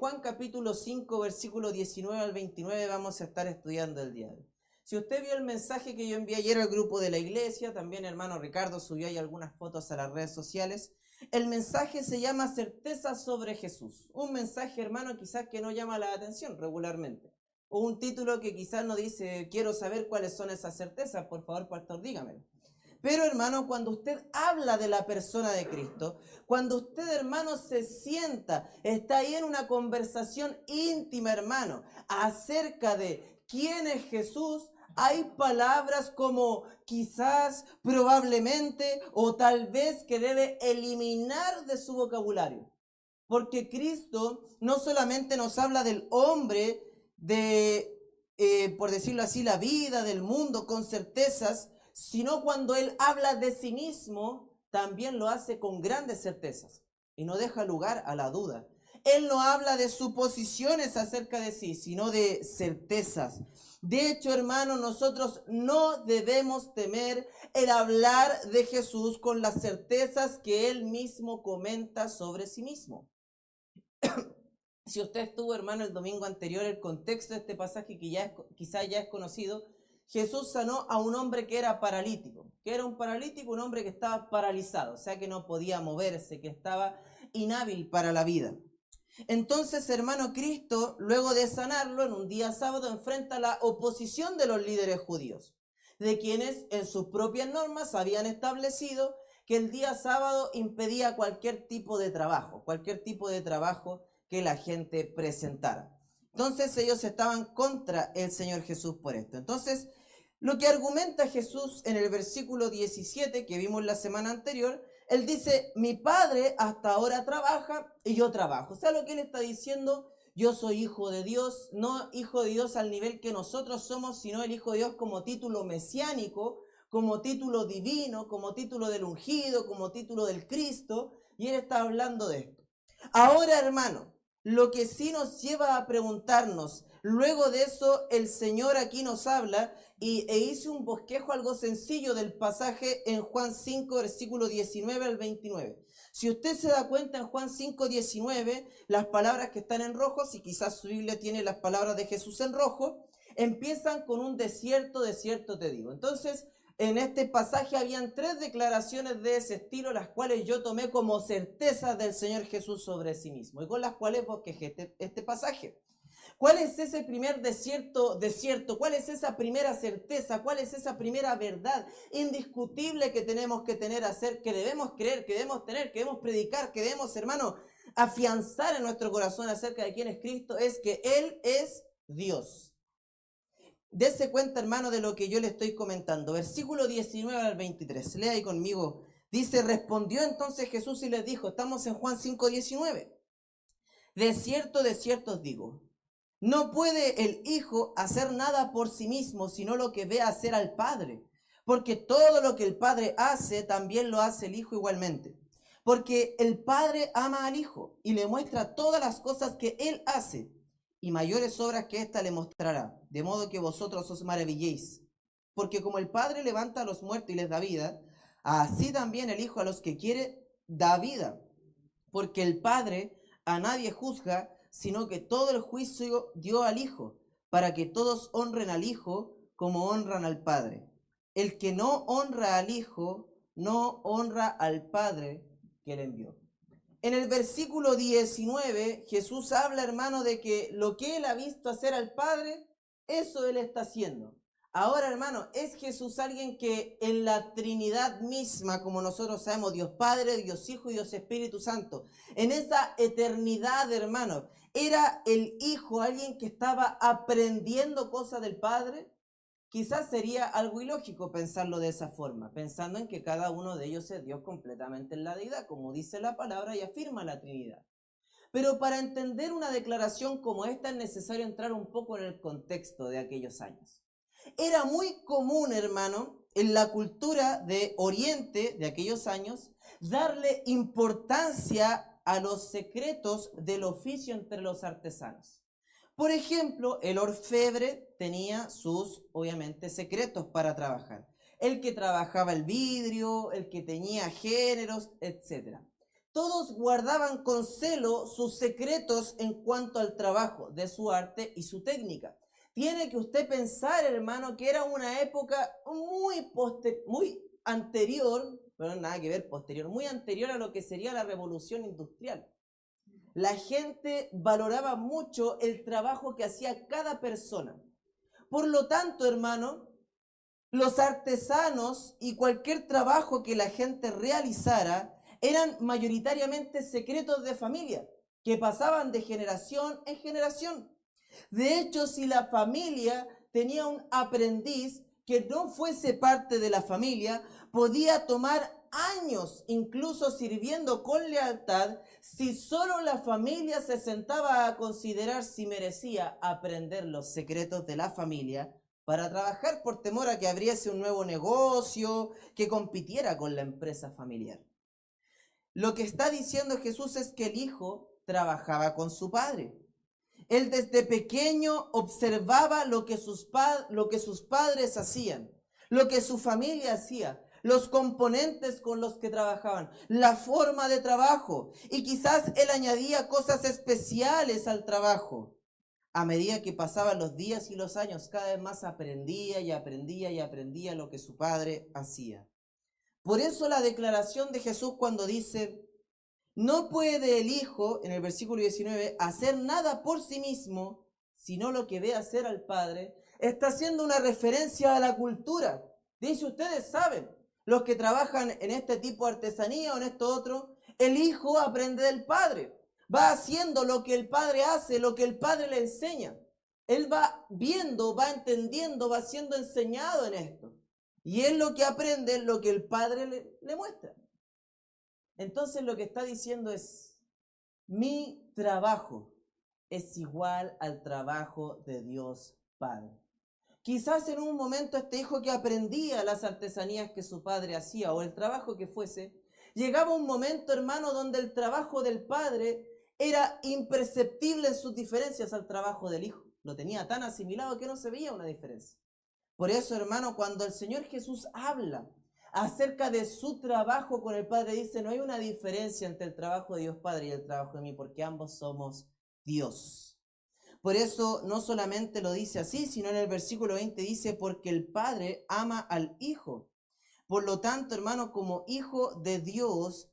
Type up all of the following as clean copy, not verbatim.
Juan capítulo 5, versículo 19 al 29 vamos a estar estudiando el día de hoy. Si usted vio el mensaje que yo envié ayer al grupo de la iglesia, también hermano Ricardo subió ahí algunas fotos a las redes sociales. El mensaje se llama Certeza sobre Jesús. Un mensaje, hermano, quizás que no llama la atención regularmente. O un título que quizás no dice, quiero saber cuáles son esas certezas. Por favor, pastor, dígamelo. Pero hermano, cuando usted habla de la persona de Cristo, cuando usted hermano se sienta, está ahí en una conversación íntima hermano, acerca de quién es Jesús, hay palabras como quizás, probablemente o tal vez que debe eliminar de su vocabulario. Porque Cristo no solamente nos habla del hombre, por decirlo así, la vida, del mundo, con certezas, sino cuando Él habla de sí mismo, también lo hace con grandes certezas y no deja lugar a la duda. Él no habla de suposiciones acerca de sí, sino de certezas. De hecho, hermano, nosotros no debemos temer el hablar de Jesús con las certezas que Él mismo comenta sobre sí mismo. Si usted estuvo, hermano, el domingo anterior, el contexto de este pasaje que quizás ya es conocido, Jesús sanó a un hombre que era paralítico. ¿Qué era un paralítico? Un hombre que estaba paralizado, o sea que no podía moverse, que estaba inhábil para la vida. Entonces, hermano, Cristo, luego de sanarlo en un día sábado, enfrenta la oposición de los líderes judíos, de quienes en sus propias normas habían establecido que el día sábado impedía cualquier tipo de trabajo que la gente presentara. Entonces ellos estaban contra el Señor Jesús por esto. Entonces, lo que argumenta Jesús en el versículo 17 que vimos la semana anterior, Él dice, mi Padre hasta ahora trabaja y yo trabajo. O sea, lo que Él está diciendo, yo soy hijo de Dios, no hijo de Dios al nivel que nosotros somos, sino el hijo de Dios como título mesiánico, como título divino, como título del ungido, como título del Cristo, y Él está hablando de esto. Ahora, hermano, lo que sí nos lleva a preguntarnos, luego de eso el Señor aquí nos habla e hice un bosquejo algo sencillo del pasaje en Juan 5, versículo 19 al 29. Si usted se da cuenta en Juan 5, 19, las palabras que están en rojo, si quizás su Biblia tiene las palabras de Jesús en rojo, empiezan con un desierto, desierto te digo. Entonces, en este pasaje habían 3 declaraciones de ese estilo, las cuales yo tomé como certezas del Señor Jesús sobre sí mismo, y con las cuales bosquejé este pasaje. ¿Cuál es ese primer desierto? ¿Cuál es esa primera certeza? ¿Cuál es esa primera verdad indiscutible que tenemos que tener, que debemos creer, que debemos tener, que debemos predicar, que debemos, hermano, afianzar en nuestro corazón acerca de quién es Cristo? Es que Él es Dios. Dese cuenta, hermano, de lo que yo le estoy comentando. Versículo 19 al 23. Lea ahí conmigo. Dice, respondió entonces Jesús y les dijo, estamos en Juan 5, 19. De cierto os digo, no puede el Hijo hacer nada por sí mismo, sino lo que ve hacer al Padre. Porque todo lo que el Padre hace, también lo hace el Hijo igualmente. Porque el Padre ama al Hijo y le muestra todas las cosas que Él hace, y mayores obras que ésta le mostrará, de modo que vosotros os maravilléis. Porque como el Padre levanta a los muertos y les da vida, así también el Hijo a los que quiere da vida. Porque el Padre a nadie juzga, sino que todo el juicio dio al Hijo, para que todos honren al Hijo como honran al Padre. El que no honra al Hijo, no honra al Padre que le envió. En el versículo 19, Jesús habla, hermano, de que lo que Él ha visto hacer al Padre, eso Él está haciendo. Ahora, hermano, ¿es Jesús alguien que en la Trinidad misma, como nosotros sabemos, Dios Padre, Dios Hijo y Dios Espíritu Santo, en esa eternidad, hermano, era el Hijo alguien que estaba aprendiendo cosas del Padre? Quizás sería algo ilógico pensarlo de esa forma, pensando en que cada uno de ellos es Dios completamente en la deidad, como dice la palabra y afirma la Trinidad. Pero para entender una declaración como esta es necesario entrar un poco en el contexto de aquellos años. Era muy común, hermano, en la cultura de Oriente de aquellos años, darle importancia a los secretos del oficio entre los artesanos. Por ejemplo, el orfebre tenía sus, obviamente, secretos para trabajar. El que trabajaba el vidrio, el que tenía géneros, etc. todos guardaban con celo sus secretos en cuanto al trabajo de su arte y su técnica. Tiene que usted pensar, hermano, que era una época muy anterior, pero nada que ver posterior, muy anterior a lo que sería la revolución industrial. La gente valoraba mucho el trabajo que hacía cada persona. Por lo tanto, hermano, los artesanos y cualquier trabajo que la gente realizara eran mayoritariamente secretos de familia, que pasaban de generación en generación. De hecho, si la familia tenía un aprendiz que no fuese parte de la familia, podía tomar años incluso sirviendo con lealtad si solo la familia se sentaba a considerar si merecía aprender los secretos de la familia para trabajar por temor a que abriese un nuevo negocio que compitiera con la empresa familiar. Lo que está diciendo Jesús es que el hijo trabajaba con su padre. Él desde pequeño observaba lo que sus padres hacían, lo que su familia hacía, los componentes con los que trabajaban, la forma de trabajo, y quizás él añadía cosas especiales al trabajo. A medida que pasaban los días y los años, cada vez más aprendía y aprendía y aprendía lo que su padre hacía. Por eso la declaración de Jesús cuando dice: no puede el Hijo, en el versículo 19, hacer nada por sí mismo, sino lo que ve hacer al Padre, está haciendo una referencia a la cultura. Dice, ustedes saben, los que trabajan en este tipo de artesanía o en esto otro, el Hijo aprende del Padre. Va haciendo lo que el Padre hace, lo que el Padre le enseña. Él va viendo, va entendiendo, va siendo enseñado en esto. Y él lo que aprende es lo que el Padre le muestra. Entonces lo que está diciendo es, mi trabajo es igual al trabajo de Dios Padre. Quizás en un momento este hijo que aprendía las artesanías que su padre hacía o el trabajo que fuese, llegaba un momento, hermano, donde el trabajo del padre era imperceptible en sus diferencias al trabajo del hijo. Lo tenía tan asimilado que no se veía una diferencia. Por eso, hermano, cuando el Señor Jesús habla acerca de su trabajo con el Padre, dice, no hay una diferencia entre el trabajo de Dios Padre y el trabajo de mí, porque ambos somos Dios. Por eso no solamente lo dice así, sino en el versículo 20 dice, porque el Padre ama al Hijo. Por lo tanto, hermano, como hijo de Dios,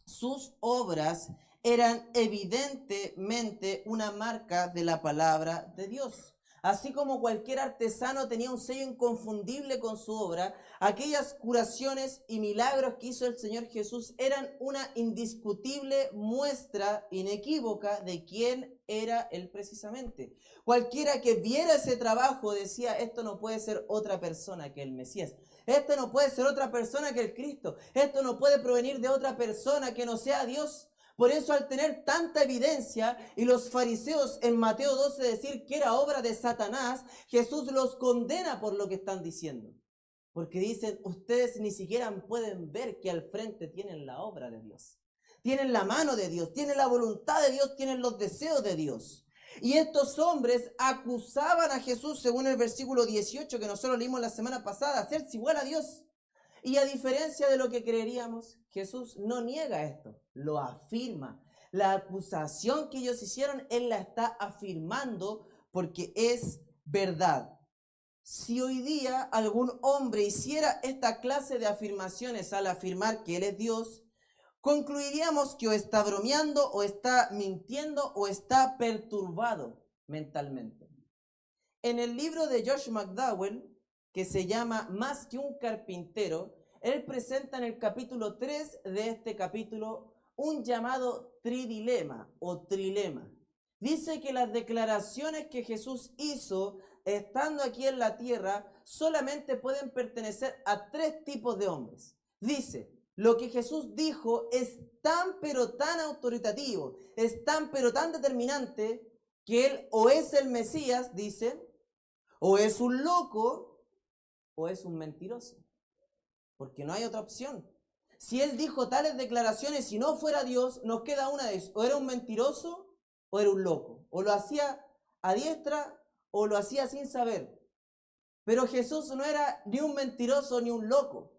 sus obras eran evidentemente una marca de la palabra de Dios. Así como cualquier artesano tenía un sello inconfundible con su obra, aquellas curaciones y milagros que hizo el Señor Jesús eran una indiscutible muestra inequívoca de quién era Él precisamente. Cualquiera que viera ese trabajo decía, esto no puede ser otra persona que el Mesías. Esto no puede ser otra persona que el Cristo. Esto no puede provenir de otra persona que no sea Dios. Por eso al tener tanta evidencia y los fariseos en Mateo 12 decir que era obra de Satanás, Jesús los condena por lo que están diciendo. Porque dicen, ustedes ni siquiera pueden ver que al frente tienen la obra de Dios. Tienen la mano de Dios, tienen la voluntad de Dios, tienen los deseos de Dios. Y estos hombres acusaban a Jesús, según el versículo 18 que nosotros leímos la semana pasada, hacerse igual a Dios. Y a diferencia de lo que creeríamos, Jesús no niega esto, lo afirma. La acusación que ellos hicieron, Él la está afirmando porque es verdad. Si hoy día algún hombre hiciera esta clase de afirmaciones al afirmar que Él es Dios, concluiríamos que o está bromeando, o está mintiendo, o está perturbado mentalmente. En el libro de Josh McDowell, que se llama Más que un carpintero, él presenta en el capítulo 3 de este capítulo un llamado tridilema o trilema. Dice que las declaraciones que Jesús hizo estando aquí en la tierra solamente pueden pertenecer a tres tipos de hombres. Dice, lo que Jesús dijo es tan pero tan autoritativo, es tan pero tan determinante que él o es el Mesías, dice, o es un loco o es un mentiroso, porque no hay otra opción. Si él dijo tales declaraciones y no fuera Dios, nos queda una de eso, o era un mentiroso o era un loco, o lo hacía a diestra o lo hacía sin saber. Pero Jesús no era ni un mentiroso ni un loco,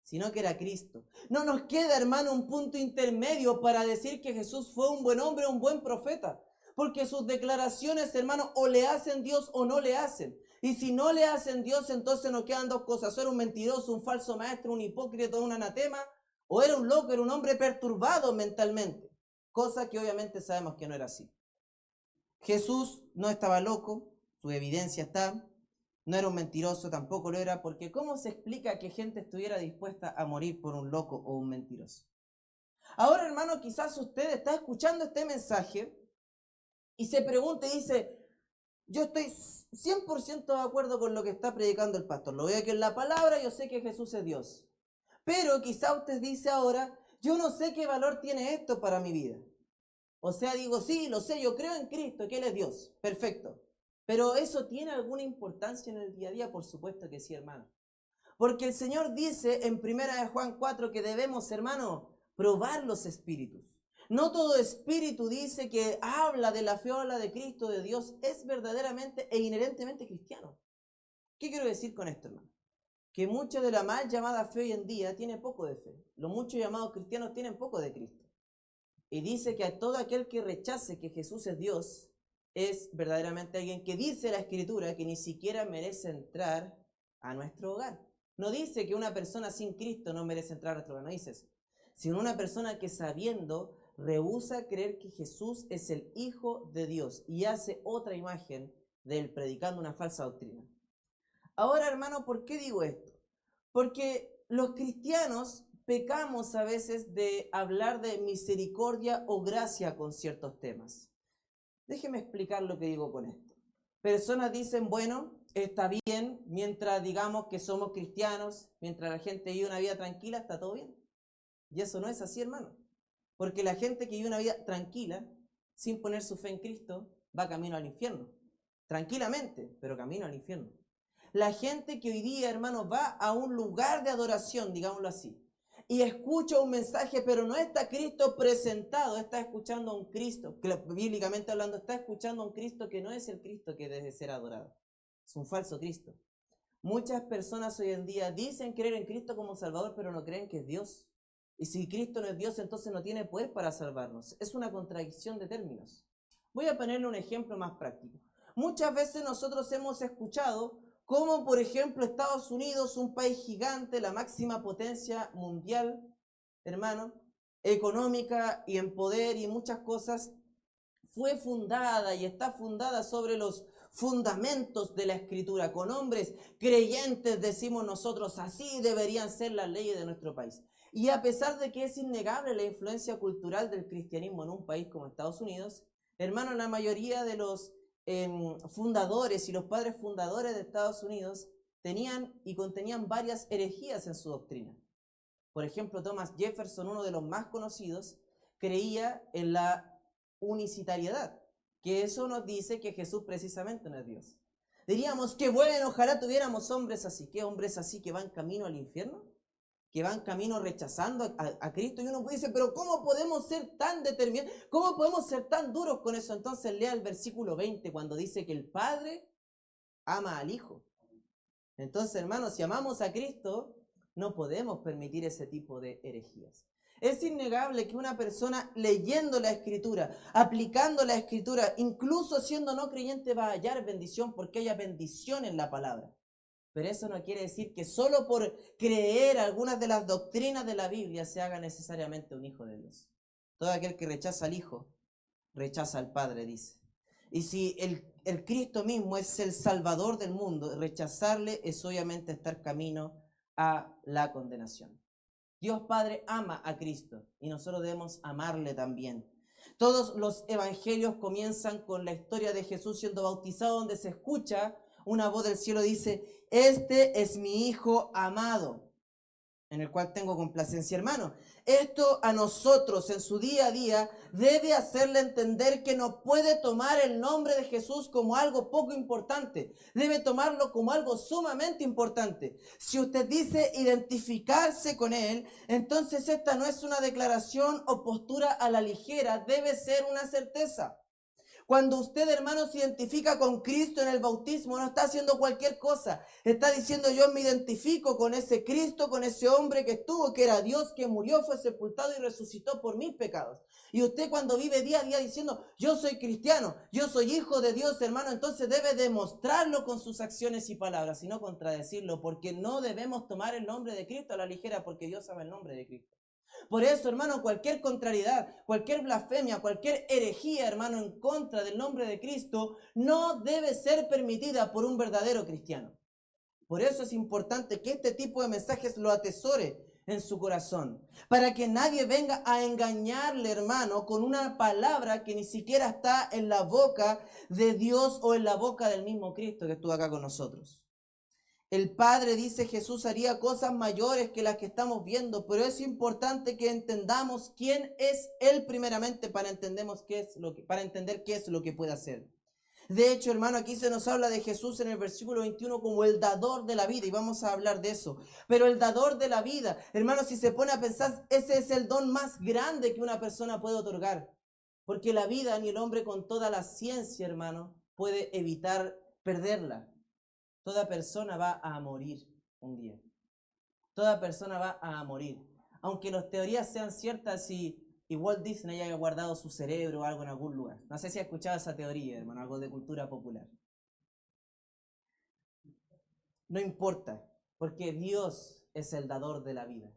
sino que era Cristo. No nos queda, hermano, un punto intermedio para decir que Jesús fue un buen hombre, un buen profeta. Porque sus declaraciones, hermano, o le hacen Dios o no le hacen. Y si no le hacen Dios, entonces nos quedan dos cosas. O era un mentiroso, un falso maestro, un hipócrita, un anatema, o era un loco, era un hombre perturbado mentalmente. Cosa que obviamente sabemos que no era así. Jesús no estaba loco, su evidencia está. No era un mentiroso, tampoco lo era, porque ¿cómo se explica que gente estuviera dispuesta a morir por un loco o un mentiroso? Ahora, hermano, quizás usted está escuchando este mensaje y se pregunta y dice, yo estoy 100% de acuerdo con lo que está predicando el pastor. Lo veo aquí en la palabra, yo sé que Jesús es Dios. Pero quizá usted dice ahora, yo no sé qué valor tiene esto para mi vida. O sea, digo, sí, lo sé, yo creo en Cristo, que Él es Dios. Perfecto. Pero ¿eso tiene alguna importancia en el día a día? Por supuesto que sí, hermano. Porque el Señor dice en 1 Juan 4 que debemos, hermano, probar los espíritus. No todo espíritu dice que habla de la fe o habla de Cristo, de Dios, es verdaderamente e inherentemente cristiano. ¿Qué quiero decir con esto, hermano? Que mucho de la mal llamada fe hoy en día tiene poco de fe. Los muchos llamados cristianos tienen poco de Cristo. Y dice que a todo aquel que rechace que Jesús es Dios, es verdaderamente alguien que dice la Escritura que ni siquiera merece entrar a nuestro hogar. No dice que una persona sin Cristo no merece entrar a nuestro hogar, no dice eso. Sino una persona que sabiendo rehúsa creer que Jesús es el Hijo de Dios y hace otra imagen de él, predicando una falsa doctrina. Ahora, hermano, ¿por qué digo esto? Porque los cristianos pecamos a veces de hablar de misericordia o gracia con ciertos temas. Déjeme explicar lo que digo con esto. Personas dicen, bueno, está bien, mientras digamos que somos cristianos, mientras la gente vive una vida tranquila, está todo bien. Y eso no es así, hermano. Porque la gente que vive una vida tranquila, sin poner su fe en Cristo, va camino al infierno. Tranquilamente, pero camino al infierno. La gente que hoy día, hermano, va a un lugar de adoración, digámoslo así, y escucha un mensaje, pero no está Cristo presentado, está escuchando a un Cristo, que bíblicamente hablando, está escuchando a un Cristo que no es el Cristo que debe ser adorado. Es un falso Cristo. Muchas personas hoy en día dicen creer en Cristo como Salvador, pero no creen que es Dios. Y si Cristo no es Dios, entonces no tiene poder para salvarnos. Es una contradicción de términos. Voy a ponerle un ejemplo más práctico. Muchas veces nosotros hemos escuchado como, por ejemplo, Estados Unidos, un país gigante, la máxima potencia mundial, hermano, económica y en poder y muchas cosas, fue fundada y está fundada sobre los fundamentos de la Escritura, con hombres creyentes, decimos nosotros, así deberían ser las leyes de nuestro país. Y a pesar de que es innegable la influencia cultural del cristianismo en un país como Estados Unidos, hermano, la mayoría de los fundadores y los padres fundadores de Estados Unidos tenían y contenían varias herejías en su doctrina. Por ejemplo, Thomas Jefferson, uno de los más conocidos, creía en la unicitariedad, que eso nos dice que Jesús precisamente no es Dios. Diríamos que bueno, ojalá tuviéramos hombres así. ¿Qué hombres así que van camino al infierno? Que van camino rechazando a Cristo. Y uno dice, pero ¿cómo podemos ser tan determinados? ¿Cómo podemos ser tan duros con eso? Entonces lea el versículo 20 cuando dice que el Padre ama al Hijo. Entonces, hermanos, si amamos a Cristo, no podemos permitir ese tipo de herejías. Es innegable que una persona leyendo la Escritura, aplicando la Escritura, incluso siendo no creyente, va a hallar bendición porque haya bendición en la palabra. Pero eso no quiere decir que solo por creer algunas de las doctrinas de la Biblia se haga necesariamente un hijo de Dios. Todo aquel que rechaza al Hijo, rechaza al Padre, dice. Y si el Cristo mismo es el Salvador del mundo, rechazarle es obviamente estar camino a la condenación. Dios Padre ama a Cristo y nosotros debemos amarle también. Todos los evangelios comienzan con la historia de Jesús siendo bautizado, donde se escucha una voz del cielo, dice, este es mi Hijo amado, en el cual tengo complacencia, hermano. Esto a nosotros en su día a día debe hacerle entender que no puede tomar el nombre de Jesús como algo poco importante. Debe tomarlo como algo sumamente importante. Si usted dice identificarse con Él, entonces esta no es una declaración o postura a la ligera, debe ser una certeza. Cuando usted, hermano, se identifica con Cristo en el bautismo, no está haciendo cualquier cosa. Está diciendo, yo me identifico con ese Cristo, con ese hombre que estuvo, que era Dios, que murió, fue sepultado y resucitó por mis pecados. Y usted cuando vive día a día diciendo, yo soy cristiano, yo soy hijo de Dios, hermano, entonces debe demostrarlo con sus acciones y palabras, y no contradecirlo, porque no debemos tomar el nombre de Cristo a la ligera, porque Dios sabe el nombre de Cristo. Por eso, hermano, cualquier contrariedad, cualquier blasfemia, cualquier herejía, hermano, en contra del nombre de Cristo, no debe ser permitida por un verdadero cristiano. Por eso es importante que este tipo de mensajes lo atesore en su corazón, para que nadie venga a engañarle, hermano, con una palabra que ni siquiera está en la boca de Dios o en la boca del mismo Cristo que estuvo acá con nosotros. El Padre, dice Jesús, haría cosas mayores que las que estamos viendo, pero es importante que entendamos quién es Él primeramente para entender qué es lo que puede hacer. De hecho, hermano, aquí se nos habla de Jesús en el versículo 21 como el dador de la vida, y vamos a hablar de eso. Pero el dador de la vida, hermano, si se pone a pensar, ese es el don más grande que una persona puede otorgar. Porque la vida, ni el hombre con toda la ciencia, hermano, puede evitar perderla. Toda persona va a morir un día. Toda persona va a morir. Aunque las teorías sean ciertas y Walt Disney haya guardado su cerebro o algo en algún lugar. No sé si has escuchado esa teoría, hermano, algo de cultura popular. No importa, porque Dios es el dador de la vida.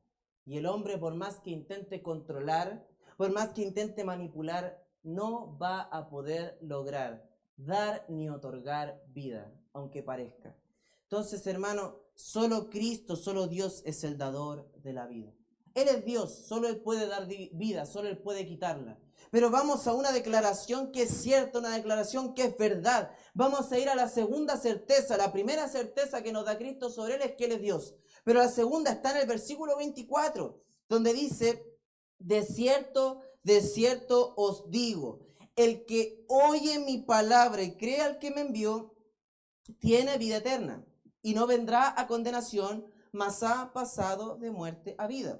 Y el hombre, por más que intente controlar, por más que intente manipular, no va a poder lograr dar ni otorgar vida, aunque parezca. Entonces, hermano, solo Cristo, solo Dios es el dador de la vida. Él es Dios, solo Él puede dar vida, solo Él puede quitarla. Pero vamos a una declaración que es cierta, una declaración que es verdad. Vamos a ir a la segunda certeza. La primera certeza que nos da Cristo sobre Él es que Él es Dios. Pero la segunda está en el versículo 24, donde dice, de cierto os digo, el que oye mi palabra y cree al que me envió, tiene vida eterna y no vendrá a condenación, mas ha pasado de muerte a vida.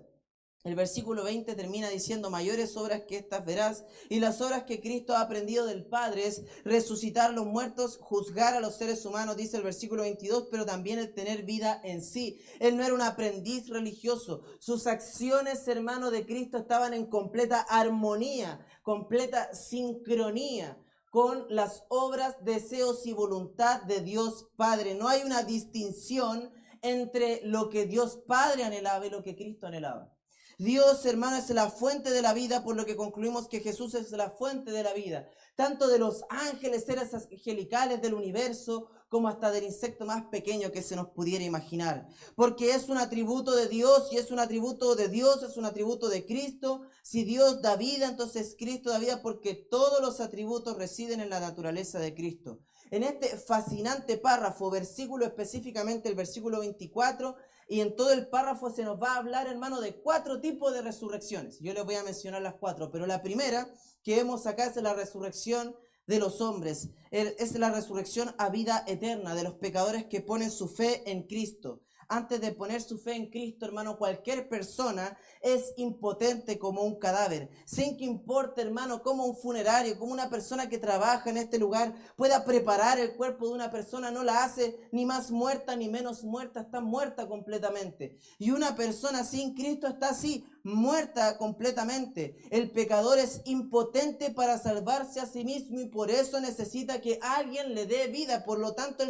El versículo 20 termina diciendo, mayores obras que estas verás, y las obras que Cristo ha aprendido del Padre es resucitar a los muertos, juzgar a los seres humanos, dice el versículo 22, pero también el tener vida en sí. Él no era un aprendiz religioso. Sus acciones, hermano, de Cristo estaban en completa armonía, completa sincronía con las obras, deseos y voluntad de Dios Padre. No hay una distinción entre lo que Dios Padre anhelaba y lo que Cristo anhelaba. Dios, hermano, es la fuente de la vida, por lo que concluimos que Jesús es la fuente de la vida, tanto de los ángeles, seres angelicales del universo, como hasta del insecto más pequeño que se nos pudiera imaginar. Porque es un atributo de Dios y es un atributo de Dios, es un atributo de Cristo. Si Dios da vida, entonces Cristo da vida, porque todos los atributos residen en la naturaleza de Cristo. En este fascinante párrafo, versículo específicamente el versículo 24, y en todo el párrafo se nos va a hablar, hermano, de 4 tipos de resurrecciones. Yo les voy a mencionar las 4, pero la primera que vemos acá es la resurrección de los hombres. Es la resurrección a vida eterna de los pecadores que ponen su fe en Cristo. Antes de poner su fe en Cristo, hermano, cualquier persona es impotente como un cadáver. Sin que importe, hermano, como un funerario, como una persona que trabaja en este lugar pueda preparar el cuerpo de una persona, no la hace ni más muerta ni menos muerta, está muerta completamente. Y una persona sin Cristo está así, muerta completamente. El pecador es impotente para salvarse a sí mismo y por eso necesita que alguien le dé vida. Por lo tanto,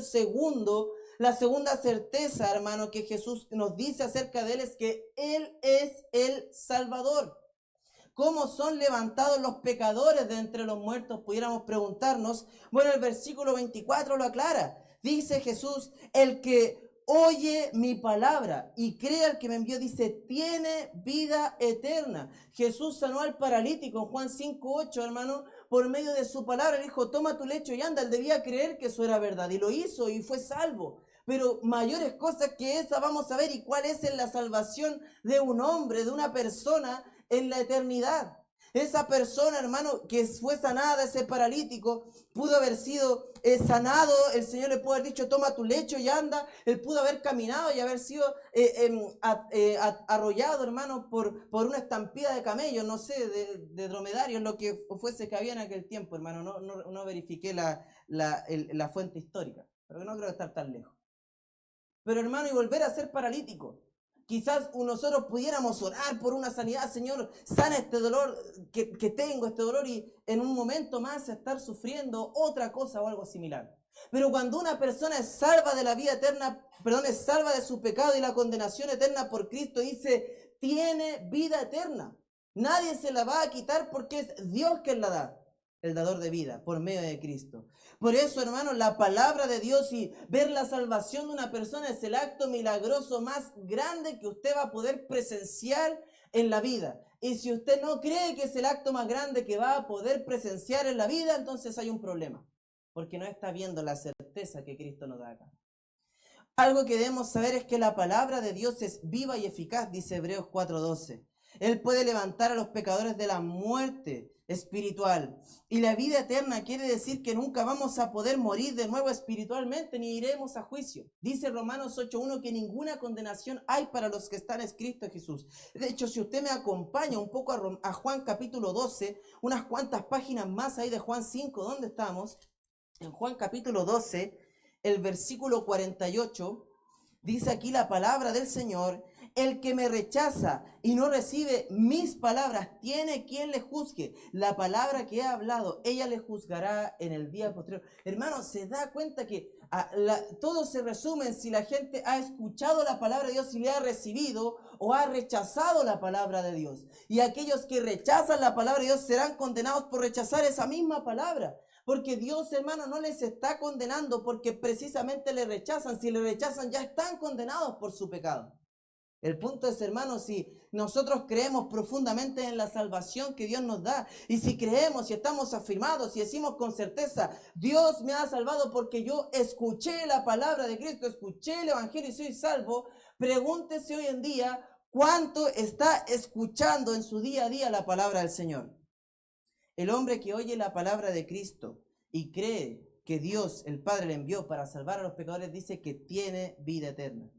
la segunda certeza, hermano, que Jesús nos dice acerca de Él es que Él es el Salvador. ¿Cómo son levantados los pecadores de entre los muertos? Pudiéramos preguntarnos. Bueno, el versículo 24 lo aclara. Dice Jesús, el que oye mi palabra y cree al que me envió, dice, tiene vida eterna. Jesús sanó al paralítico en Juan 5:8, hermano, por medio de su palabra. Le dijo, toma tu lecho y anda. Él debía creer que eso era verdad y lo hizo y fue salvo. Pero mayores cosas que esa vamos a ver. ¿Y cuál es la salvación de un hombre, de una persona en la eternidad? Esa persona, hermano, que fue sanada, ese paralítico, pudo haber sido sanado. El Señor le pudo haber dicho, toma tu lecho y anda. Él pudo haber caminado y haber sido arrollado, hermano, por una estampida de camellos, no sé, de dromedarios, lo que fuese que había en aquel tiempo, hermano. No verifiqué la fuente histórica, pero no creo estar tan lejos. Pero, hermano, y volver a ser paralítico. Quizás nosotros pudiéramos orar por una sanidad. Señor, sana este dolor que tengo, este dolor, y en un momento más estar sufriendo otra cosa o algo similar. Pero cuando una persona es salva de la vida eterna, perdón, es salva de su pecado y la condenación eterna por Cristo, dice, tiene vida eterna. Nadie se la va a quitar porque es Dios quien la da, el dador de vida, por medio de Cristo. Por eso, hermanos, la palabra de Dios y ver la salvación de una persona es el acto milagroso más grande que usted va a poder presenciar en la vida. Y si usted no cree que es el acto más grande que va a poder presenciar en la vida, entonces hay un problema, porque no está viendo la certeza que Cristo nos da acá. Algo que debemos saber es que la palabra de Dios es viva y eficaz, dice Hebreos 4:12. Él puede levantar a los pecadores de la muerte espiritual. Y la vida eterna quiere decir que nunca vamos a poder morir de nuevo espiritualmente, ni iremos a juicio. Dice Romanos 8:1 que ninguna condenación hay para los que están en Cristo Jesús. De hecho, si usted me acompaña un poco a Juan capítulo 12, unas cuantas páginas más ahí de Juan 5, ¿dónde estamos? En Juan capítulo 12, el versículo 48, dice aquí la palabra del Señor: el que me rechaza y no recibe mis palabras, tiene quien le juzgue. La palabra que he hablado, ella le juzgará en el día posterior. Hermano, se da cuenta que todo se resume en si la gente ha escuchado la palabra de Dios y le ha recibido, o ha rechazado la palabra de Dios. Y aquellos que rechazan la palabra de Dios serán condenados por rechazar esa misma palabra. Porque Dios, hermano, no les está condenando porque precisamente le rechazan. Si le rechazan, ya están condenados por su pecado. El punto es, hermano, si nosotros creemos profundamente en la salvación que Dios nos da, y si creemos y estamos afirmados y decimos con certeza, Dios me ha salvado porque yo escuché la palabra de Cristo, escuché el Evangelio y soy salvo, pregúntese hoy en día cuánto está escuchando en su día a día la palabra del Señor. El hombre que oye la palabra de Cristo y cree que Dios, el Padre, le envió para salvar a los pecadores, dice que tiene vida eterna.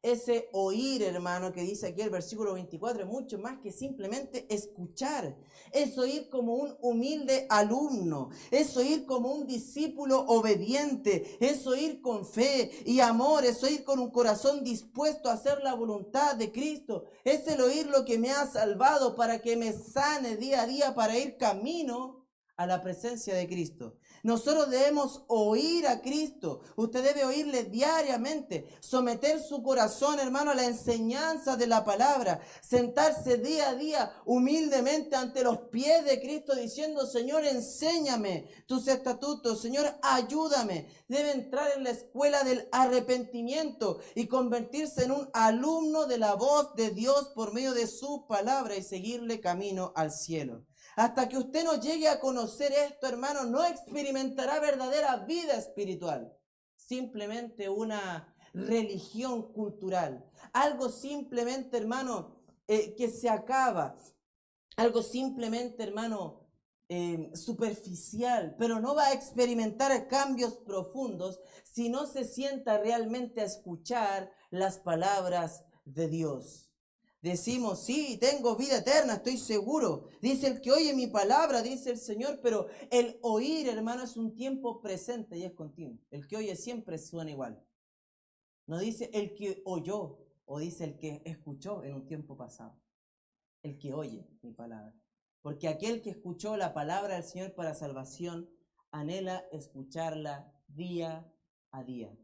Ese oír, hermano, que dice aquí el versículo 24, es mucho más que simplemente escuchar. Es oír como un humilde alumno, es oír como un discípulo obediente, es oír con fe y amor, es oír con un corazón dispuesto a hacer la voluntad de Cristo. Es el oír lo que me ha salvado para que me sane día a día para ir camino a la presencia de Cristo. Nosotros debemos oír a Cristo. Usted debe oírle diariamente, someter su corazón, hermano, a la enseñanza de la palabra, sentarse día a día humildemente ante los pies de Cristo diciendo: Señor, enséñame tus estatutos, Señor, ayúdame. Debe entrar en la escuela del arrepentimiento y convertirse en un alumno de la voz de Dios por medio de su palabra y seguirle camino al cielo. Hasta que usted no llegue a conocer esto, hermano, no experimentará verdadera vida espiritual. Simplemente una religión cultural. Algo simplemente, hermano, que se acaba. Algo simplemente, hermano, superficial. Pero no va a experimentar cambios profundos si no se sienta realmente a escuchar las palabras de Dios. Decimos, sí, tengo vida eterna, estoy seguro. Dice el que oye mi palabra, dice el Señor, pero el oír, hermano, es un tiempo presente y es continuo. El que oye siempre suena igual. No dice el que oyó, o dice el que escuchó en un tiempo pasado. El que oye mi palabra. Porque aquel que escuchó la palabra del Señor para salvación, anhela escucharla día a día.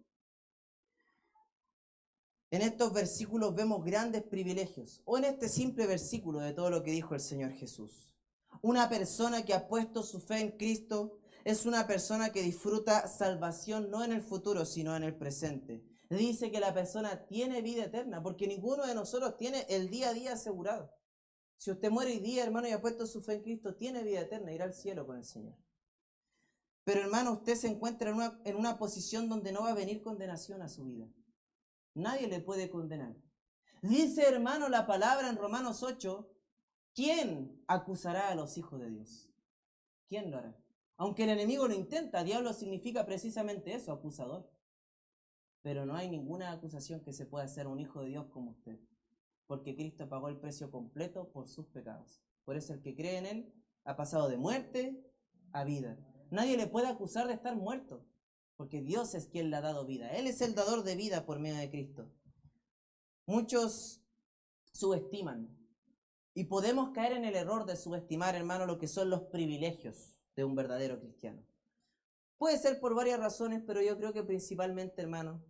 En estos versículos vemos grandes privilegios, o en este simple versículo de todo lo que dijo el Señor Jesús. Una persona que ha puesto su fe en Cristo es una persona que disfruta salvación no en el futuro, sino en el presente. Dice que la persona tiene vida eterna, porque ninguno de nosotros tiene el día a día asegurado. Si usted muere hoy día, hermano, y ha puesto su fe en Cristo, tiene vida eterna, irá al cielo con el Señor. Pero, hermano, usted se encuentra en una posición donde no va a venir condenación a su vida. Nadie le puede condenar. Dice, hermano, la palabra en Romanos 8, ¿quién acusará a los hijos de Dios? ¿Quién lo hará? Aunque el enemigo lo intenta, diablo significa precisamente eso, acusador. Pero no hay ninguna acusación que se pueda hacer a un hijo de Dios como usted, porque Cristo pagó el precio completo por sus pecados. Por eso el que cree en Él ha pasado de muerte a vida. Nadie le puede acusar de estar muerto, porque Dios es quien le ha dado vida. Él es el dador de vida por medio de Cristo. Muchos subestiman, y podemos caer en el error de subestimar, hermano, lo que son los privilegios de un verdadero cristiano. Puede ser por varias razones, pero yo creo que principalmente, hermano,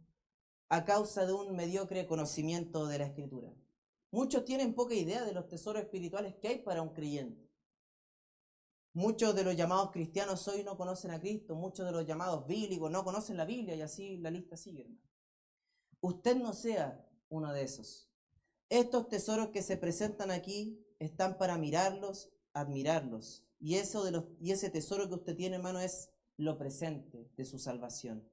a causa de un mediocre conocimiento de la Escritura. Muchos tienen poca idea de los tesoros espirituales que hay para un creyente. Muchos de los llamados cristianos hoy no conocen a Cristo, muchos de los llamados bíblicos no conocen la Biblia, y así la lista sigue, hermano. Usted no sea uno de esos. Estos tesoros que se presentan aquí están para mirarlos, admirarlos. Y ese tesoro que usted tiene, hermano, es lo presente de su salvación.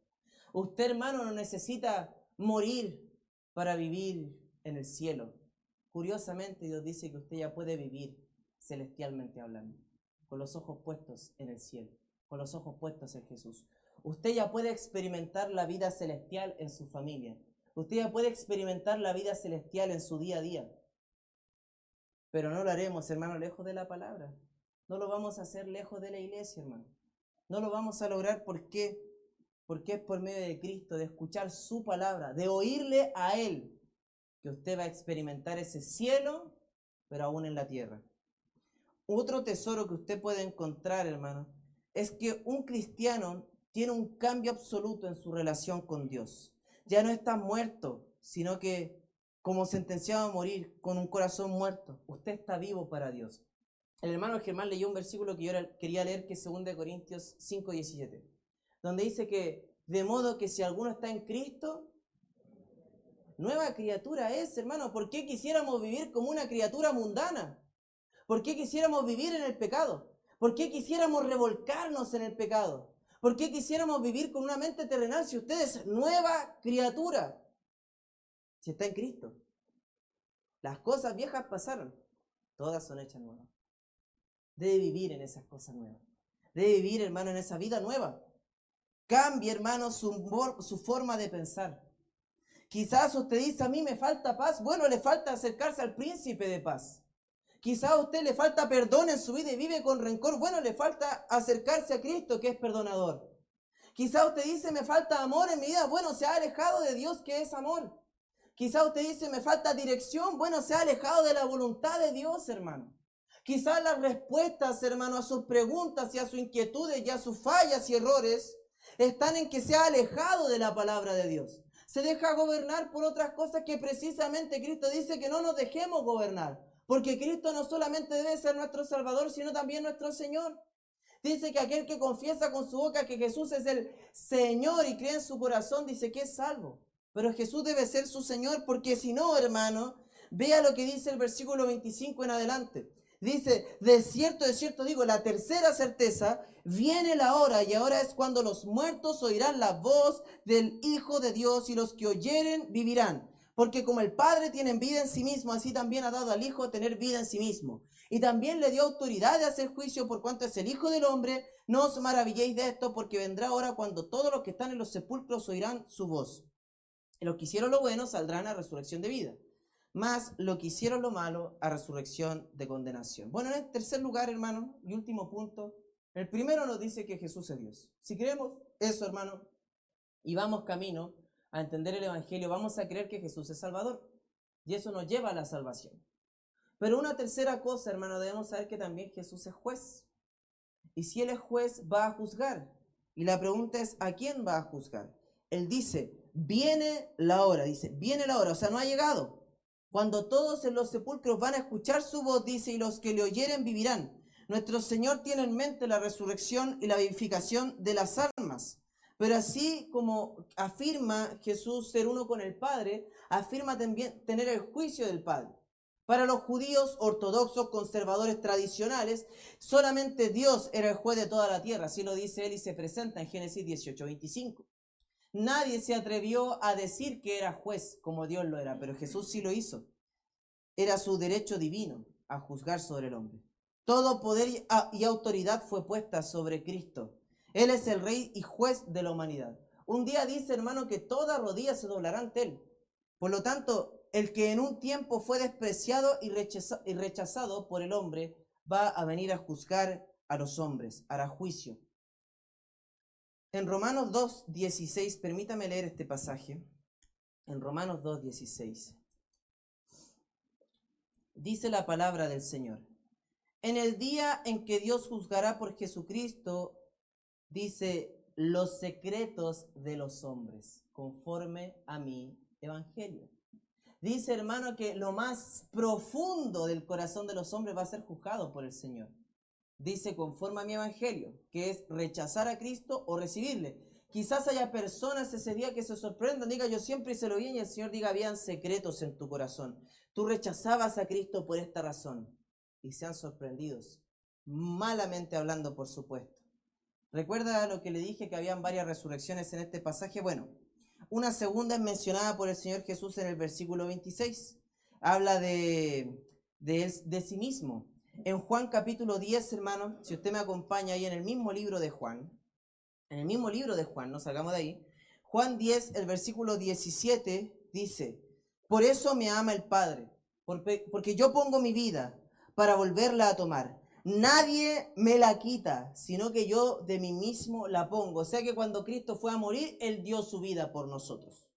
Usted, hermano, no necesita morir para vivir en el cielo. Curiosamente, Dios dice que usted ya puede vivir celestialmente hablando, con los ojos puestos en el cielo, con los ojos puestos en Jesús. Usted ya puede experimentar la vida celestial en su familia. Usted ya puede experimentar la vida celestial en su día a día. Pero no lo haremos, hermano, lejos de la palabra. No lo vamos a hacer lejos de la iglesia, hermano. No lo vamos a lograr. ¿Por qué? Porque es por medio de Cristo, de escuchar su palabra, de oírle a Él, que usted va a experimentar ese cielo, pero aún en la tierra. Otro tesoro que usted puede encontrar, hermano, es que un cristiano tiene un cambio absoluto en su relación con Dios. Ya no está muerto, sino que como sentenciado a morir, con un corazón muerto, usted está vivo para Dios. El hermano Germán leyó un versículo que yo quería leer, que es 2 Corintios 5:17, donde dice que de modo que si alguno está en Cristo, nueva criatura es, hermano. ¿Por qué quisiéramos vivir como una criatura mundana? ¿Por qué quisiéramos vivir en el pecado? ¿Por qué quisiéramos revolcarnos en el pecado? ¿Por qué quisiéramos vivir con una mente terrenal si usted es nueva criatura? Si está en Cristo. Las cosas viejas pasaron, todas son hechas nuevas. Debe vivir en esas cosas nuevas. Debe vivir, hermano, en esa vida nueva. Cambie, hermano, su forma de pensar. Quizás usted dice, a mí me falta paz. Bueno, le falta acercarse al príncipe de paz. Quizás a usted le falta perdón en su vida y vive con rencor. Bueno, le falta acercarse a Cristo, que es perdonador. Quizás usted dice, me falta amor en mi vida. Bueno, se ha alejado de Dios, que es amor. Quizás usted dice, me falta dirección. Bueno, se ha alejado de la voluntad de Dios, hermano. Quizás las respuestas, hermano, a sus preguntas y a sus inquietudes y a sus fallas y errores están en que se ha alejado de la palabra de Dios. Se deja gobernar por otras cosas que precisamente Cristo dice que no nos dejemos gobernar. Porque Cristo no solamente debe ser nuestro Salvador, sino también nuestro Señor. Dice que aquel que confiesa con su boca que Jesús es el Señor y cree en su corazón, dice que es salvo. Pero Jesús debe ser su Señor, porque si no, hermano, vea lo que dice el versículo 25 en adelante. Dice, de cierto digo, la tercera certeza, viene la hora, y ahora es cuando los muertos oirán la voz del Hijo de Dios, y los que oyeren vivirán. Porque como el Padre tiene vida en sí mismo, así también ha dado al Hijo tener vida en sí mismo. Y también le dio autoridad de hacer juicio por cuanto es el Hijo del Hombre. No os maravilléis de esto, porque vendrá hora cuando todos los que están en los sepulcros oirán su voz. Y los que hicieron lo bueno saldrán a resurrección de vida, más lo que hicieron lo malo a resurrección de condenación. Bueno, en el tercer lugar, hermano, y último punto, el primero nos dice que Jesús es Dios. Si creemos eso, hermano, y vamos camino a entender el Evangelio, vamos a creer que Jesús es Salvador, y eso nos lleva a la salvación. Pero una tercera cosa, hermano, debemos saber que también Jesús es juez. Y si Él es juez, va a juzgar. Y la pregunta es, ¿a quién va a juzgar? Él dice, viene la hora, o sea, no ha llegado. Cuando todos en los sepulcros van a escuchar su voz, dice, y los que le oyeren vivirán. Nuestro Señor tiene en mente la resurrección y la vivificación de las almas. Pero así como afirma Jesús ser uno con el Padre, afirma también tener el juicio del Padre. Para los judíos ortodoxos, conservadores tradicionales, solamente Dios era el juez de toda la tierra. Así lo dice él y se presenta en Génesis 18:25. Nadie se atrevió a decir que era juez como Dios lo era, pero Jesús sí lo hizo. Era su derecho divino. a juzgar sobre el hombre. Todo poder y autoridad fue puesta sobre Cristo. Él es el rey y juez de la humanidad. Un día dice, hermano, que toda rodilla se doblará ante él. Por lo tanto, el que en un tiempo fue despreciado y rechazado por el hombre, va a venir a juzgar a los hombres, hará juicio. En Romanos 2:16, permítame leer este pasaje. En Romanos 2:16, dice la palabra del Señor. En el día en que Dios juzgará por Jesucristo, dice, los secretos de los hombres, conforme a mi evangelio. Dice, hermano, que lo más profundo del corazón de los hombres va a ser juzgado por el Señor. Dice, conforme a mi evangelio, que es rechazar a Cristo o recibirle. Quizás haya personas ese día que se sorprendan, diga, yo siempre hice lo bien, y el Señor diga, habían secretos en tu corazón. Tú rechazabas a Cristo por esta razón. Y sean sorprendidos, malamente hablando, por supuesto. ¿Recuerda lo que le dije, que habían varias resurrecciones en este pasaje? Bueno, una segunda es mencionada por el Señor Jesús en el versículo 26. Habla de sí mismo. En Juan capítulo 10, hermano, si usted me acompaña ahí en el mismo libro de Juan, no salgamos de ahí. Juan 10, el versículo 17, dice, por eso me ama el Padre, porque yo pongo mi vida para volverla a tomar. Nadie me la quita, sino que yo de mí mismo la pongo. O sea que cuando Cristo fue a morir, Él dio su vida por nosotros.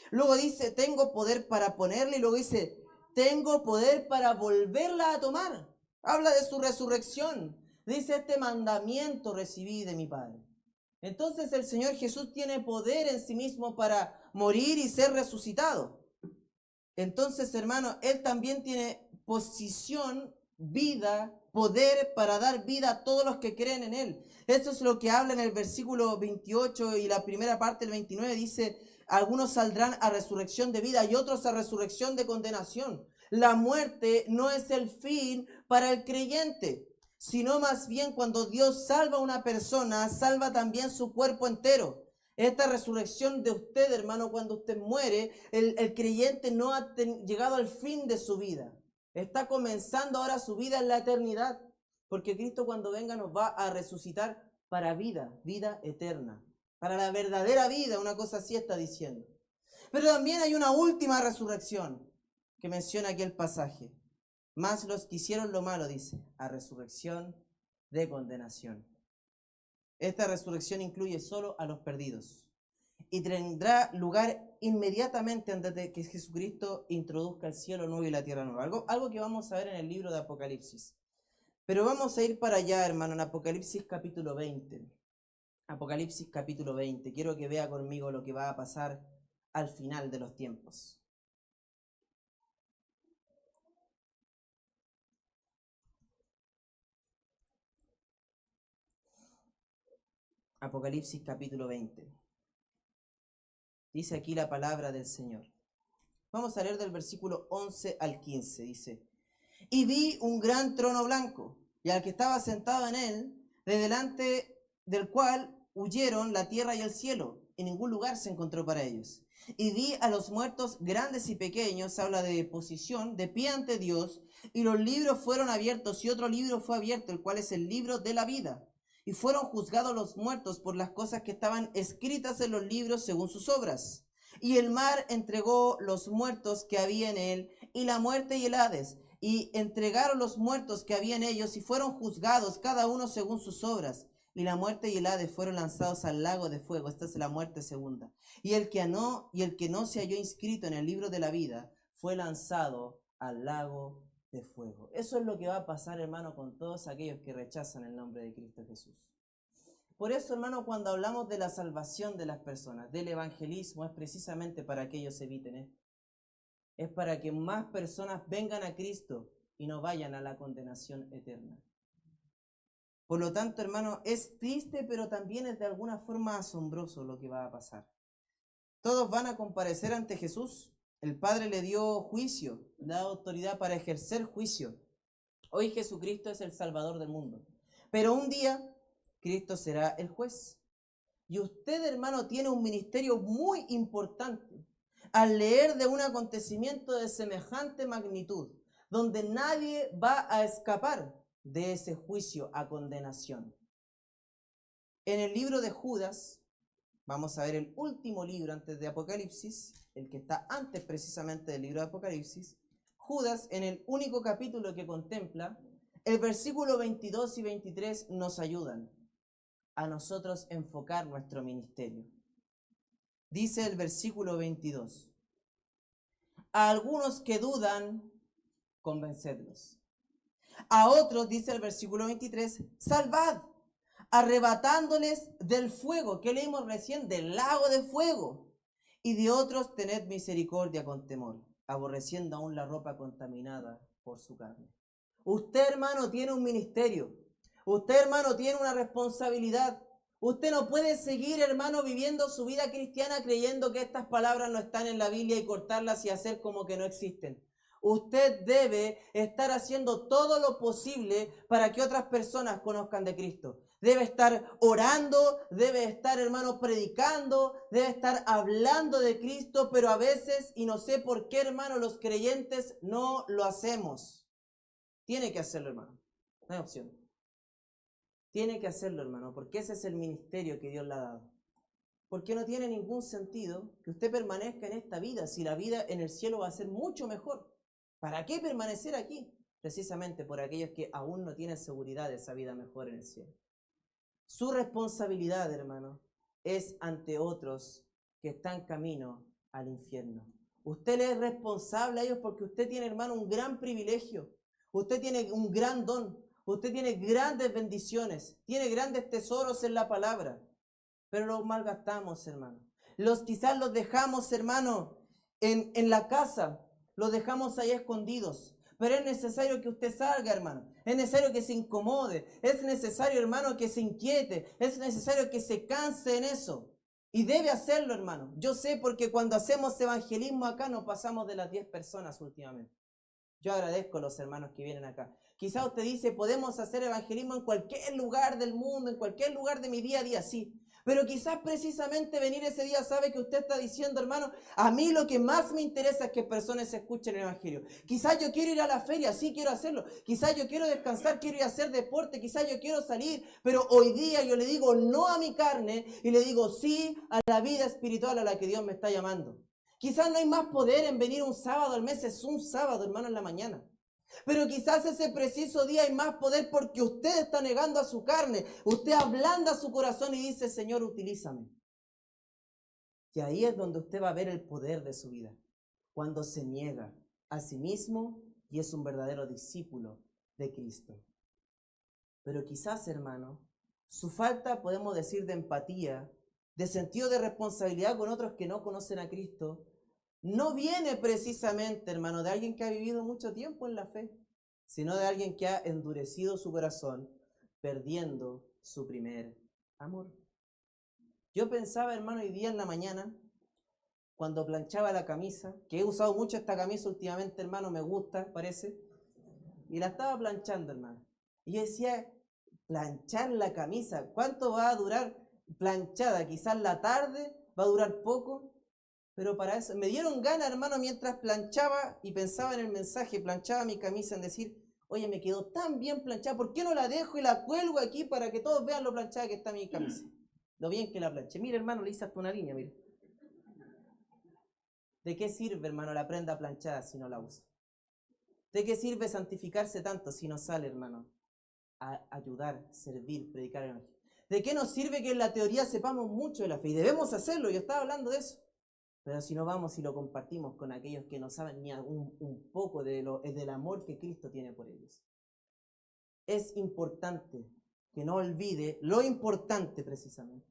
Luego dice, tengo poder para ponerla, y luego dice, tengo poder para volverla a tomar. Habla de su resurrección. Dice, este mandamiento recibí de mi Padre. Entonces el Señor Jesús tiene poder en sí mismo para morir y ser resucitado. Entonces, hermano, Él también tiene posición, vida, poder para dar vida a todos los que creen en Él. Eso es lo que habla en el versículo 28 y la primera parte del 29. Dice, algunos saldrán a resurrección de vida y otros a resurrección de condenación. La muerte no es el fin para el creyente, sino más bien cuando Dios salva a una persona, salva también su cuerpo entero. Esta resurrección de usted, hermano, cuando usted muere, el creyente no ha llegado al fin de su vida. Está comenzando ahora su vida en la eternidad, porque Cristo cuando venga nos va a resucitar para vida, vida eterna, para la verdadera vida, una cosa así está diciendo. Pero también hay una última resurrección que menciona aquí el pasaje. Más los que hicieron lo malo, dice, a resurrección de condenación. Esta resurrección incluye solo a los perdidos y tendrá lugar inmediatamente antes de que Jesucristo introduzca el cielo nuevo y la tierra nueva. Algo que vamos a ver en el libro de Apocalipsis. Pero vamos a ir para allá, hermano, en Apocalipsis capítulo 20. Apocalipsis capítulo 20. Quiero que vea conmigo lo que va a pasar al final de los tiempos. Apocalipsis capítulo 20. Dice aquí la palabra del Señor. Vamos a leer del versículo 11 al 15. Dice, y vi un gran trono blanco, y al que estaba sentado en él, de delante del cual huyeron la tierra y el cielo, y ningún lugar se encontró para ellos. Y vi a los muertos grandes y pequeños, habla de posición, de pie ante Dios, y los libros fueron abiertos, y otro libro fue abierto, el cual es el libro de la vida. Y fueron juzgados los muertos por las cosas que estaban escritas en los libros según sus obras. Y el mar entregó los muertos que había en él, y la muerte y el Hades, y entregaron los muertos que había en ellos, y fueron juzgados cada uno según sus obras. Y la muerte y el Hades fueron lanzados al lago de fuego. Esta es la muerte segunda. Y el que no se halló inscrito en el libro de la vida fue lanzado al lago de fuego. Eso es lo que va a pasar, hermano, con todos aquellos que rechazan el nombre de Cristo Jesús. Por eso, hermano, cuando hablamos de la salvación de las personas, del evangelismo, es precisamente para que ellos eviten esto. Es para que más personas vengan a Cristo y no vayan a la condenación eterna. Por lo tanto, hermano, es triste, pero también es de alguna forma asombroso lo que va a pasar. Todos van a comparecer ante Jesús. El Padre le dio juicio, le da autoridad para ejercer juicio. Hoy Jesucristo es el Salvador del mundo. Pero un día Cristo será el juez. Y usted, hermano, tiene un ministerio muy importante al leer de un acontecimiento de semejante magnitud. donde nadie va a escapar de ese juicio a condenación. En el libro de Judas, vamos a ver el último libro antes de Apocalipsis, el que está antes precisamente del libro de Apocalipsis. Judas, en el único capítulo que contempla, el versículo 22 y 23 nos ayudan a nosotros enfocar nuestro ministerio. Dice el versículo 22, a algunos que dudan, convencedlos. A otros, dice el versículo 23, salvad, arrebatándoles del fuego, que leímos recién, del lago de fuego. Y de otros, tened misericordia con temor, aborreciendo aún la ropa contaminada por su carne. Usted, hermano, tiene un ministerio. Usted, hermano, tiene una responsabilidad. Usted no puede seguir, hermano, viviendo su vida cristiana creyendo que estas palabras no están en la Biblia y cortarlas y hacer como que no existen. Usted debe estar haciendo todo lo posible para que otras personas conozcan de Cristo. Debe estar orando, debe estar, hermano, predicando, debe estar hablando de Cristo, pero a veces, y no sé por qué, hermano, los creyentes no lo hacemos. Tiene que hacerlo, hermano. No hay opción. Tiene que hacerlo, hermano, porque ese es el ministerio que Dios le ha dado. Porque no tiene ningún sentido que usted permanezca en esta vida si la vida en el cielo va a ser mucho mejor. ¿Para qué permanecer aquí? Precisamente por aquellos que aún no tienen seguridad de esa vida mejor en el cielo. Su responsabilidad, hermano, es ante otros que están camino al infierno. Usted le es responsable a ellos porque usted tiene, hermano, un gran privilegio. Usted tiene un gran don. Usted tiene grandes bendiciones. Tiene grandes tesoros en la palabra. Pero los malgastamos, hermano. Quizás los dejamos, hermano, en la casa. Los dejamos ahí escondidos. Pero es necesario que usted salga, hermano. Es necesario que se incomode. Es necesario, hermano, que se inquiete. Es necesario que se canse en eso. Y debe hacerlo, hermano. Yo sé porque cuando hacemos evangelismo acá nos pasamos de las 10 personas últimamente. Yo agradezco a los hermanos que vienen acá. Quizás usted dice, podemos hacer evangelismo en cualquier lugar del mundo, en cualquier lugar de mi día a día, sí. Pero quizás precisamente venir ese día sabe que usted está diciendo, hermano, a mí lo que más me interesa es que personas escuchen el evangelio. Quizás yo quiero ir a la feria, sí quiero hacerlo. Quizás yo quiero descansar, quiero ir a hacer deporte, quizás yo quiero salir. Pero hoy día yo le digo no a mi carne y le digo sí a la vida espiritual a la que Dios me está llamando. Quizás no hay más poder en venir un sábado al mes, es un sábado, hermano, en la mañana. Pero quizás ese preciso día hay más poder porque usted está negando a su carne. Usted ablanda su corazón y dice, Señor, utilízame. Y ahí es donde usted va a ver el poder de su vida. Cuando se niega a sí mismo y es un verdadero discípulo de Cristo. Pero quizás, hermano, su falta, podemos decir, de empatía, de sentido de responsabilidad con otros que no conocen a Cristo, no viene precisamente, hermano, de alguien que ha vivido mucho tiempo en la fe, sino de alguien que ha endurecido su corazón, perdiendo su primer amor. Yo pensaba, hermano, hoy día en la mañana, cuando planchaba la camisa, que he usado mucho esta camisa últimamente, hermano, me gusta, parece, y la estaba planchando, hermano. Y yo decía, planchar la camisa, ¿cuánto va a durar planchada? Quizás la tarde, va a durar poco. Pero para eso, me dieron ganas, hermano, mientras planchaba y pensaba en el mensaje, planchaba mi camisa en decir, oye, me quedó tan bien planchada, ¿por qué no la dejo y la cuelgo aquí para que todos vean lo planchada que está mi camisa? Lo bien que la planché. Mire, hermano, le hice hasta una línea, mire. ¿De qué sirve, hermano, la prenda planchada si no la usa? ¿De qué sirve santificarse tanto si no sale, hermano, a ayudar, servir, predicar el evangelio? ¿De qué nos sirve que en la teoría sepamos mucho de la fe? Y debemos hacerlo, yo estaba hablando de eso. Pero si no vamos y lo compartimos con aquellos que no saben ni un poco del amor que Cristo tiene por ellos. Es importante que no olvide lo importante precisamente.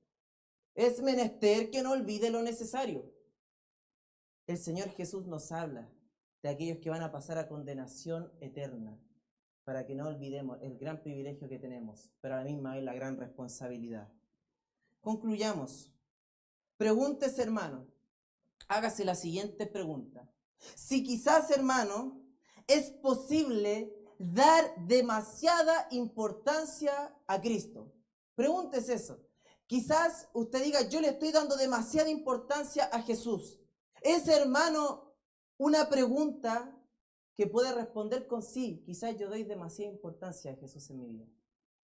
Es menester que no olvide lo necesario. El Señor Jesús nos habla de aquellos que van a pasar a condenación eterna, para que no olvidemos el gran privilegio que tenemos, pero a la misma vez la gran responsabilidad. Concluyamos. Pregúntese, hermano. Hágase la siguiente pregunta. Si quizás, hermano, es posible dar demasiada importancia a Cristo. Pregúntese eso. Quizás usted diga, yo le estoy dando demasiada importancia a Jesús. Es, hermano, una pregunta que puede responder con sí, quizás yo doy demasiada importancia a Jesús en mi vida.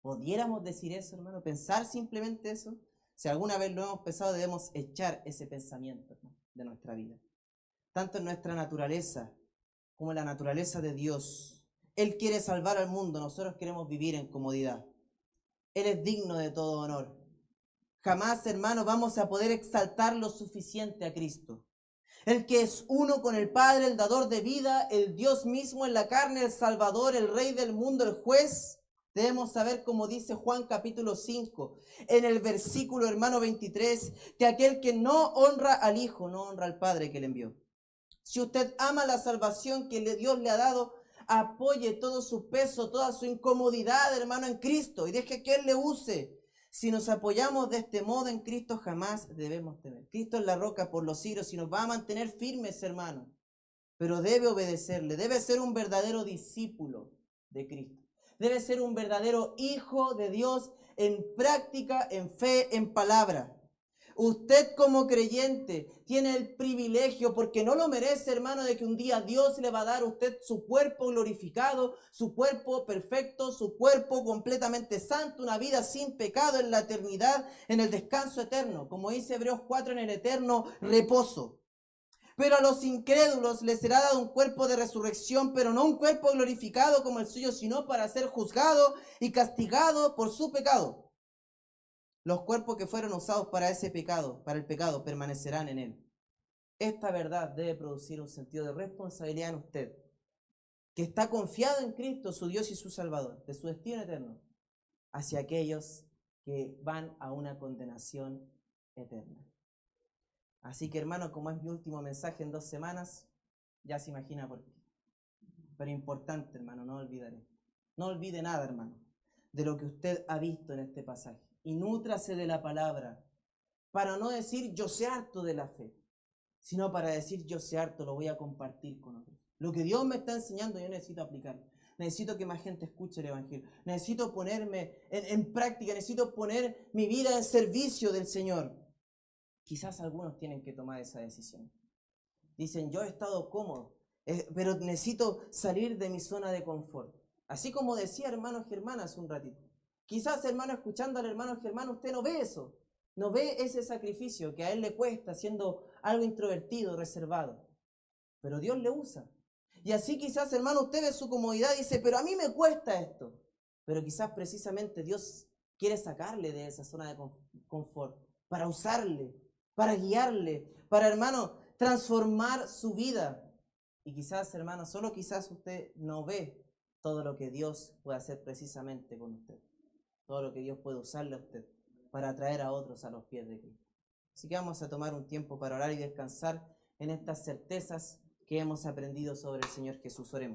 ¿Pudiéramos decir eso, hermano? ¿Pensar simplemente eso? Si alguna vez lo hemos pensado, debemos echar ese pensamiento, hermano, de nuestra vida. Tanto en nuestra naturaleza como en la naturaleza de Dios. Él quiere salvar al mundo, nosotros queremos vivir en comodidad. Él es digno de todo honor. Jamás, hermano, vamos a poder exaltar lo suficiente a Cristo. El que es uno con el Padre, el dador de vida, el Dios mismo en la carne, el Salvador, el Rey del mundo, el juez. Debemos saber, como dice Juan capítulo 5, en el versículo hermano 23, que aquel que no honra al Hijo, no honra al Padre que le envió. Si usted ama la salvación que Dios le ha dado, apoye todo su peso, toda su incomodidad, hermano, en Cristo y deje que Él le use. Si nos apoyamos de este modo en Cristo, jamás debemos temer. Cristo es la roca por los siglos y nos va a mantener firmes, hermano. Pero debe obedecerle, debe ser un verdadero discípulo de Cristo. Debe ser un verdadero hijo de Dios en práctica, en fe, en palabra. Usted como creyente tiene el privilegio, porque no lo merece, hermano, de que un día Dios le va a dar a usted su cuerpo glorificado, su cuerpo perfecto, su cuerpo completamente santo, una vida sin pecado en la eternidad, en el descanso eterno, como dice Hebreos 4, en el eterno reposo. Pero a los incrédulos les será dado un cuerpo de resurrección, pero no un cuerpo glorificado como el suyo, sino para ser juzgado y castigado por su pecado. Los cuerpos que fueron usados para ese pecado, para el pecado, permanecerán en él. Esta verdad debe producir un sentido de responsabilidad en usted, que está confiado en Cristo, su Dios y su Salvador, de su destino eterno, hacia aquellos que van a una condenación eterna. Así que, hermano, como es mi último mensaje en 2 semanas, ya se imagina por qué. Pero importante, hermano, no olvidaré. No olvide nada, hermano, de lo que usted ha visto en este pasaje. Y nútrase de la palabra, para no decir yo sé harto de la fe, sino para decir yo sé harto, lo voy a compartir con otros. Lo que Dios me está enseñando yo necesito aplicarlo. Necesito que más gente escuche el Evangelio. Necesito ponerme en práctica, necesito poner mi vida en servicio del Señor. Quizás algunos tienen que tomar esa decisión. Dicen, yo he estado cómodo, pero necesito salir de mi zona de confort. Así como decía hermano Germán hace un ratito. Quizás, hermano, escuchando al hermano Germán, usted no ve eso. No ve ese sacrificio que a él le cuesta siendo algo introvertido, reservado. Pero Dios le usa. Y así quizás, hermano, usted ve su comodidad y dice, pero a mí me cuesta esto. Pero quizás precisamente Dios quiere sacarle de esa zona de confort, para usarle, para guiarle, para, hermano, transformar su vida. Y quizás, hermano, solo quizás usted no ve todo lo que Dios puede hacer precisamente con usted. Todo lo que Dios puede usarle a usted para atraer a otros a los pies de Cristo. Así que vamos a tomar un tiempo para orar y descansar en estas certezas que hemos aprendido sobre el Señor Jesús. Oremos.